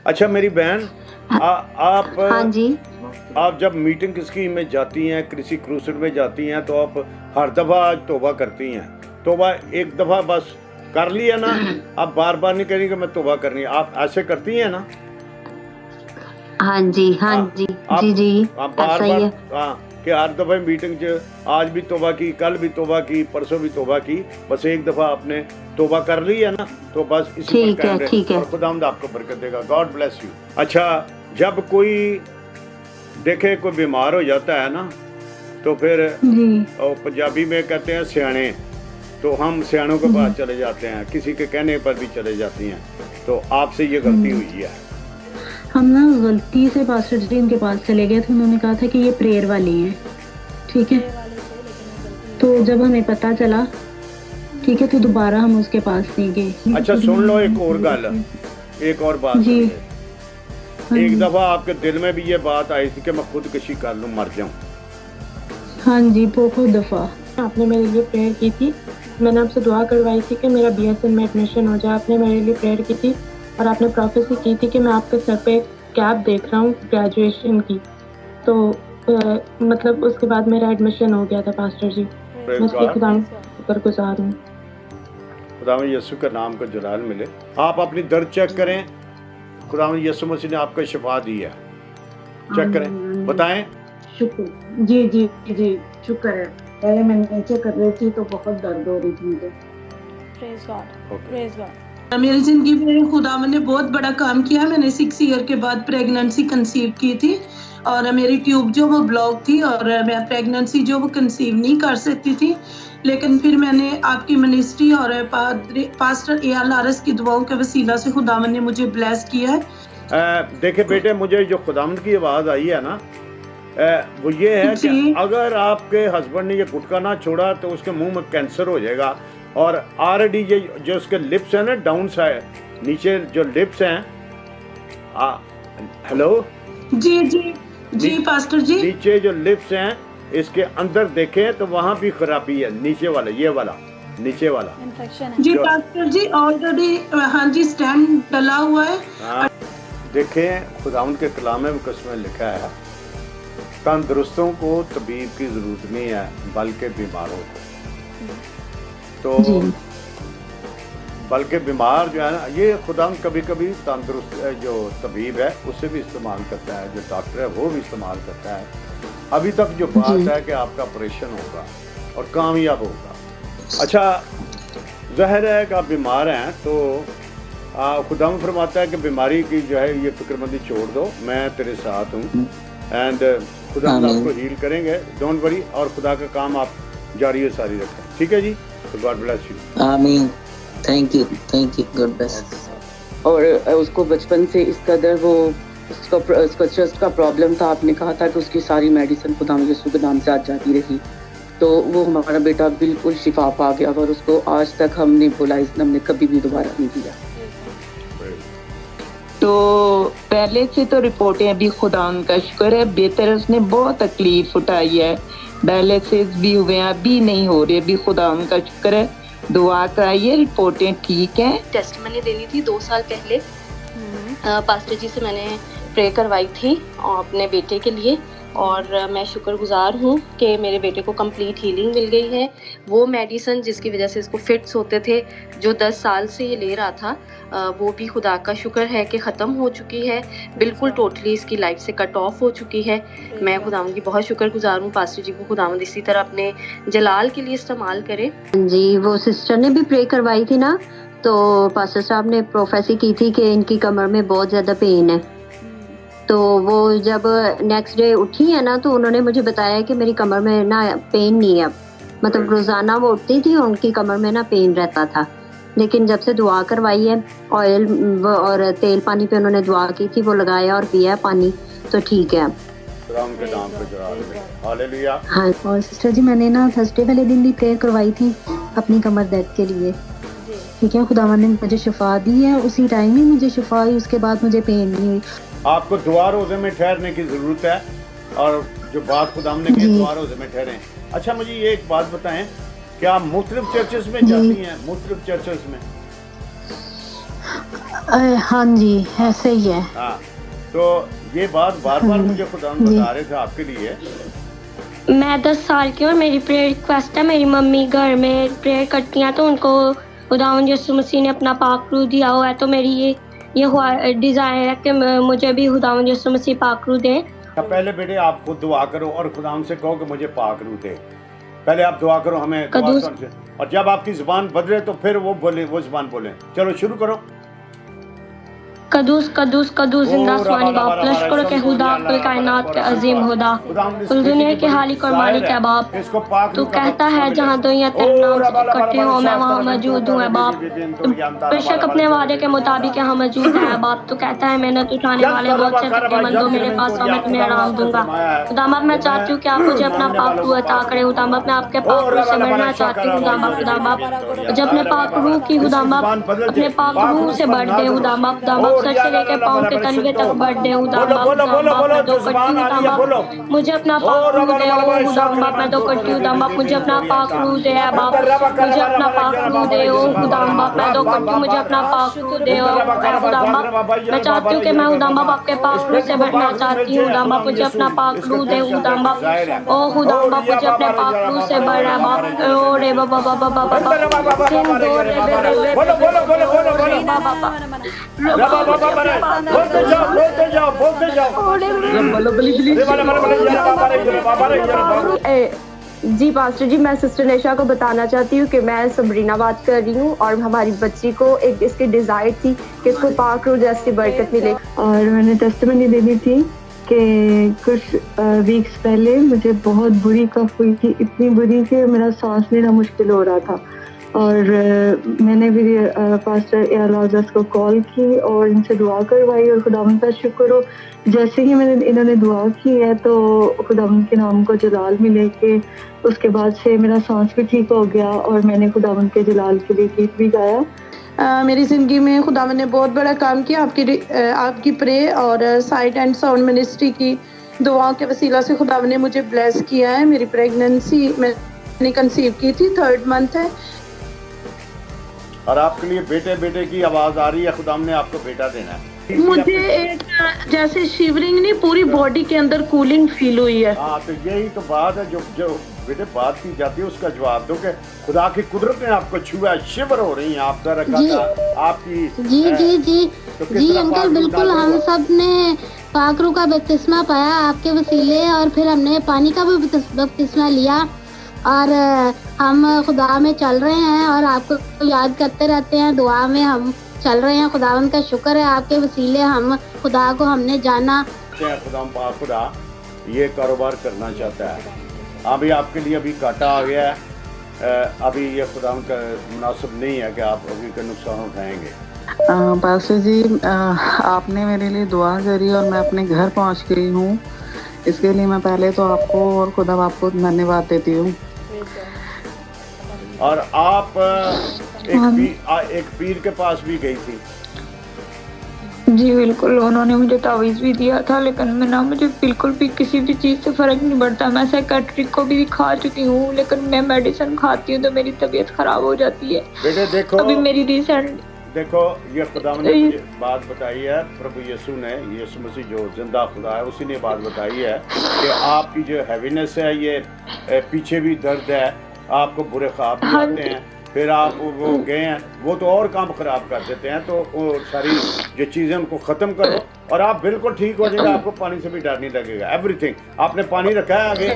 अच्छा मेरी बहन, आप हाँ जी। आप जब मीटिंग किसी में जाती हैं, किसी क्रूसेड में जाती हैं, तो आप हर दफ़ा आज तौबा करती हैं। तौबा एक दफ़ा बस कर लिया ना, आप बार बार नहीं करेंगे मैं तौबा करनी है, आप ऐसे करती हैं ना? हाँ जी, हाँ हाँ, जी, आप जी, जी, बार ऐसा ही बार है। कि हर दफ़ा मीटिंग च आज भी तौबा की, कल भी तौबा की, परसों भी तौबा की, बस एक दफ़ा आपने तौबा कर ली है ना, तो बस इसी पर ठीक है, कायम रहे ठीक है। और खुदावंद आपको बरकत देगा। God bless you. अच्छा, जब कोई देखे कोई बीमार हो जाता है ना, तो फिर जी, पंजाबी में कहते हैं सियाणे, तो हम सियाणों के जी, पास चले जाते हैं, किसी के कहने पर भी चले जाती हैं। तो आपसे ये गलती हुँ। हुई है। हम ना गलती से पास्टर जी उनके पास चले गए थे, उन्होंने कहा था कि ये प्रेयर वाली हैं, ठीक है? तो जब हमें पता चला, ठीक है, तो दोबारा हम उसके पास नहीं गए। अच्छा सुन लो एक और गल, एक और बात जी, सुनिए। हाँ एक जी। दफ़ा आपके दिल में भी ये बात आई थी कि मैं खुदकुशी कर लूँ, मर जाऊँ। हाँ जी, बहुत दफ़ा। आपने मेरे लिए प्रेयर की थी। मैंने आपसे दुआ करवाई थी कि मेरा बीएसएन में एडमिशन हो जाए। आपने मेरे लिए प्रेयर की थी और आपने प्रोफ़ेसी की थी कि मैं आपके सर पे कैप देख रहा हूँ ग्रेजुएशन की। तो मतलब उसके बाद मेरा एडमिशन हो गया था पास्टर जी। प्रेज़ मैं इसलिए गॉड। खुदा का शुक्रगुज़ार हूँ। खुदावंद यीशु के नाम को जलाल मिले। आप अपनी दर्द चेक करें, खुदावंद यीशु मसीह ने आपको शिफा दी है। चेक करें, बताएं। शुक्र। जी, जी, जी, शुक्र है। पहले मैं नीचे कर रही थी तो बहुत दर्द हो रही थी मुझे। Praise God, okay. Praise God. मेरी ज़िंदगी में खुदावंद ने बहुत बड़ा काम किया। मैंने 6 ईयर के बाद प्रेगनेंसी कंसीव की थी और मेरी ट्यूब जो वो ब्लॉक थी और मैं प्रेगनेंसी जो वो कंसीव नहीं कर सकती थी। लेकिन फिर मैंने आपकी मिनिस्ट्री और पास्टर ए.आर. लारस की दुआओं के वसीला से खुदावंद ने मुझे ब्लेस किया है। देखिए बेटे, मुझे जो खुदावंद की आवाज़ आई है ना, वो ये है कि जी। अगर आपके हस्बैंड ने ये गुटखा ना छोड़ा तो उसके मुंह में कैंसर हो जाएगा। और ऑलरेडी ये जो उसके लिप्स हैं ना, डाउन साइड, नीचे जो लिप्स हैं, हेलो, जी, जी। जी, पास्टर जी। नीचे जो लिप्स हैं, इसके अंदर देखें तो वहाँ भी खराबी है। नीचे वाला, ये वाला, नीचे वाला इन्फेक्शन है। जी, जो पास्टर जी ऑलरेडी हाँ जी, स्टैंड डला हुआ है। हाँ, देखें खुदावंद के कलाम में मुकस्सम में लिखा है, तंदुरुस्तों को तबीब की ज़रूरत नहीं है बल्कि बीमारों को। तो जी। बल्कि बीमार जो है ना, ये खुदावंद कभी कभी तंदुरुस्त जो तबीब है उससे भी इस्तेमाल करता है, जो डॉक्टर है वो भी इस्तेमाल करता है। अभी तक जो बात जी। है कि आपका ऑपरेशन होगा और कामयाब होगा। अच्छा, ज़ाहिर है कि आप बीमार हैं, तो खुदावंद फरमाता है कि बीमारी की जो है ये फिक्रमंदी छोड़ दो, मैं तेरे साथ हूँ। एंड खुदावंद आपको हील करेंगे, डोंट वरी, और खुदा का काम आप जारी व सारी रखें। ठीक है जी, तो गॉड ब्लेस यू। आमीन। Thank you, God bless. और उसको बचपन से इस कदर वो उसका चेस्ट का प्रॉब्लम था। आपने कहा था कि उसकी सारी मेडिसिन खुदा यीशु के नाम से आज जाती रही, तो वो हमारा बेटा बिल्कुल शिफा पा गया और उसको आज तक हमने बोला इस हमने कभी भी दोबारा नहीं दिया। तो पहले से तो रिपोर्टें अभी खुदा का शुक्र है बेहतर है, उसने बहुत तकलीफ उठाई है, डायलिसिस भी हुए हैं, अभी नहीं हो रही, अभी खुदा का शुक्र है। दुआ कराइए, रिपोर्टें ठीक हैं। टेस्टमनी देनी थी 2 साल पहले। पास्टर जी से मैंने प्रे करवाई थी अपने बेटे के लिए, और मैं शुक्रगुजार हूँ कि मेरे बेटे को कंप्लीट हीलिंग मिल गई है। वो मेडिसिन जिसकी वजह से इसको फिट्स होते थे, जो 10 साल से ये ले रहा था, वो भी खुदा का शुक्र है कि ख़त्म हो चुकी है, बिल्कुल टोटली इसकी लाइफ से कट ऑफ हो चुकी है। मैं खुदावंद की बहुत शुक्रगुजार हूँ। पास्टर जी को खुदावंद इसी तरह अपने जलाल के लिए इस्तेमाल करे। जी, वो सिस्टर ने भी प्रे करवाई थी ना, तो पास्टर साहब ने प्रोफेसी की थी कि इनकी कमर में बहुत ज़्यादा पेन है। तो वो जब नेक्स्ट डे उठी है ना, तो उन्होंने मुझे बताया कि मेरी कमर में ना पेन नहीं है अब। मतलब रोज़ाना वो उठती थी, उनकी कमर में ना पेन रहता था। लेकिन जब से दुआ करवाई है, ऑयल और तेल पानी पे उन्होंने दुआ की थी, वो लगाया और पिया है पानी, तो ठीक है। खुदावंद के नाम पे जलाल मिले। हालेलुया। हाँ, और सिस्टर जी मैंने ना थर्सडे वाले दिन भी प्रेयर करवाई थी अपनी कमर दर्द के लिए, ठीक है। खुदावंद ने मुझे शिफा दी है, उसी टाइम ही मुझे शिफा हुई, उसके बाद मुझे पेन नहीं हुई। आपको दुआ रोज़े में ठहरने की ज़रूरत है, और जो बात खुदावंद ने की, दुआ रोज़े में ठहरें। अच्छा, मुझे ये एक बात बताएं, क्या आप मुख्तलिफ चर्चेस में जाती हैं? मुख्तलिफ चर्चेस में हाँ जी, ऐसे ही है। हाँ, तो ये बात बार बार मुझे खुदा बता रहे थे आपके लिए। मैं 10 साल की हूँ और मेरी प्रेयर रिक्वेस्ट है, मेरी मम्मी घर में प्रेयर करती हैं तो उनको खुदावंद यीशु मसीह ने अपना पाक रूह दिया हुआ है, तो मेरी ये हुआ डिज़ायर है कि मुझे भी खुदावंद यीशु मसीह पाक रूह दें। पहले बेटे आप खुद दुआ करो और खुदा से कहो कि मुझे पाक रूह दे। पहले आप दुआ करो, हमें दुआ कदूस- करो, और जब आपकी जुबान बदले तो फिर वो बोले, वो जुबान बोले। चलो शुरू करो। कदूस कदूस कदूस जिंदा आसमानी बाप, लश्कर करो के खुदा कुल कायनात के अजीम खुदा, कुल दुनिया के हालिक और मालिक है बाप। तू कहता है जहाँ दो या तीन नाम से इकट्ठे हो मैं वहाँ मौजूद हूँ बाप। बेशक अपने वादे के मुताबिक यहाँ मौजूद है बाप। तू कहता है मेहनत उठाने वाले बहुत से फिक्रमंद हो मेरे पास आओ मैं तुम्हें आराम दूंगा। खुदा बाप मैं चाहती हूँ कि आप मुझे अपना पाक रूह अता करें खुदा बाप। मैं आपके पाक रूह से बढ़ना चाहती हूँ खुदा बाप। खुदा बाप जब अपने पाक रूह की खुदा बाप अपने पाक रूह से बढ़ दे खुदा बाप। खुदा बाप सर से लेके पाँव के तलवे तक बढ़ दे खुदा बाप। खुदा बाप मैं तो करती हूँ खुदा बाप, मुझे अपना पाक रूह दे ओ खुदा बाप। मैं तो करती हूँ खुदा बाप, मुझे अपना पाक रूह दे बाप। मुझे अपना पाक रूह दे ओ खुदा बाप। मैं तो करती हूँ मुझे अपना पाक रूह दे ओ खुदा बाप। मैं चाहती हूँ कि मैं खुदा बाप आपके पाक रूह से बढ़ना चाहती हूँ खुदा बाप। मुझे अपना पाक रूह दे खुदा बाप ओ खुदा बाप। मुझे अपने पाक रूह से बढ़ना बाप। ओ रे बाबा बाबा बाबा बाबा सिंह दो रे बे बोलते जाओ, बोलते जाओ, बोलते जाओ। जी पास्टर जी, मैं सिस्टर नेशा को बताना चाहती हूँ कि मैं सबरीना बात कर रही हूँ और हमारी बच्ची को एक इसकी डिज़ायर थी कि इसको पाक रूह जैसी बरकत मिले। और मैंने टेस्टिमनी देनी थी कि कुछ वीक्स पहले मुझे बहुत बुरी कफ हुई थी, इतनी बुरी कि मेरा सांस लेना मुश्किल हो रहा था। और मैंने भी पास्टर एलाजस को कॉल की और इनसे दुआ करवाई और खुदावंद का शुक्र हो, जैसे ही इन्होंने दुआ की है तो खुदावंद के नाम को जलाल मिले कि उसके बाद से मेरा सांस भी ठीक हो गया और मैंने खुदावंद के जलाल के लिए गीत भी गाया। मेरी ज़िंदगी में खुदावंद ने बहुत बड़ा काम किया। आपकी प्रे और साइट एंड साउंड मिनिस्ट्री की दुआओं के वसीला से खुदावंद ने मुझे ब्लेस किया है। मेरी प्रेगनेंसी मैंने कंसीव की थी, 3rd मंथ है। और आपके लिए बेटे बेटे की आवाज आ रही है, खुदा ने आपको बेटा देना है। मुझे एक जैसे शिवरिंग नहीं, पूरी बॉडी के अंदर कूलिंग फील हुई है। हाँ, तो यही तो बात है जो बेटे बात की जाती है उसका जवाब दो कि खुदा की कुदरत ने आपको छुआ, शिवर हो रही है आपका रखा था आपकी। जी जी जी तो जी अंकल बिल्कुल, हम सब ने पाक रूह का बपतिस्मा पाया आपके वसीले और फिर हमने पानी का भी बपतिस्मा लिया और हम खुदा में चल रहे हैं और आपको याद करते रहते हैं, दुआ में हम चल रहे हैं। खुदावंद का शुक्र है आपके वसीले हम खुदा को हमने जाना। खुदा ये कारोबार करना चाहता है। अभी आपके लिए अभी काटा आ गया है, अभी ये खुदा का मुनासिब नहीं है कि आप अभी का नुकसान उठाएंगे। पास्टर जी आपने मेरे लिए दुआ करी और मैं अपने घर पहुंच गई हूँ, इसके लिए मैं पहले तो आपको और खुदा आपको धन्यवाद देती हूँ। और आप एक पीर के पास भी गई थी। जी बिल्कुल, उन्होंने मुझे तावीज़ भी दिया था, लेकिन मुझे बिल्कुल भी किसी भी चीज़ से फ़र्क नहीं पड़ता। मैं साइकेट्रिक को भी खा चुकी हूँ, लेकिन मैं मेडिसिन खाती हूँ तो मेरी तबीयत ख़राब हो जाती है। बेटे देखो, अभी मेरी रिसेंट देखो ये खुदा ने मुझे बात बताई है, प्रभु यीशु ने, यीशु मसीह जो जिंदा खुदा है उसी ने बात बताई है कि आपकी जो हैवीनेस है, ये पीछे भी दर्द है, आपको बुरे ख्वाब भी आते हैं, फिर आप वो गए हैं, वो तो और काम खराब कर देते हैं। तो वो सारी जो चीज़ें उनको ख़त्म करो और आप बिल्कुल ठीक हो जाएगा। आपको पानी से भी डर नहीं लगेगा। एवरीथिंग आपने पानी रखा है आगे।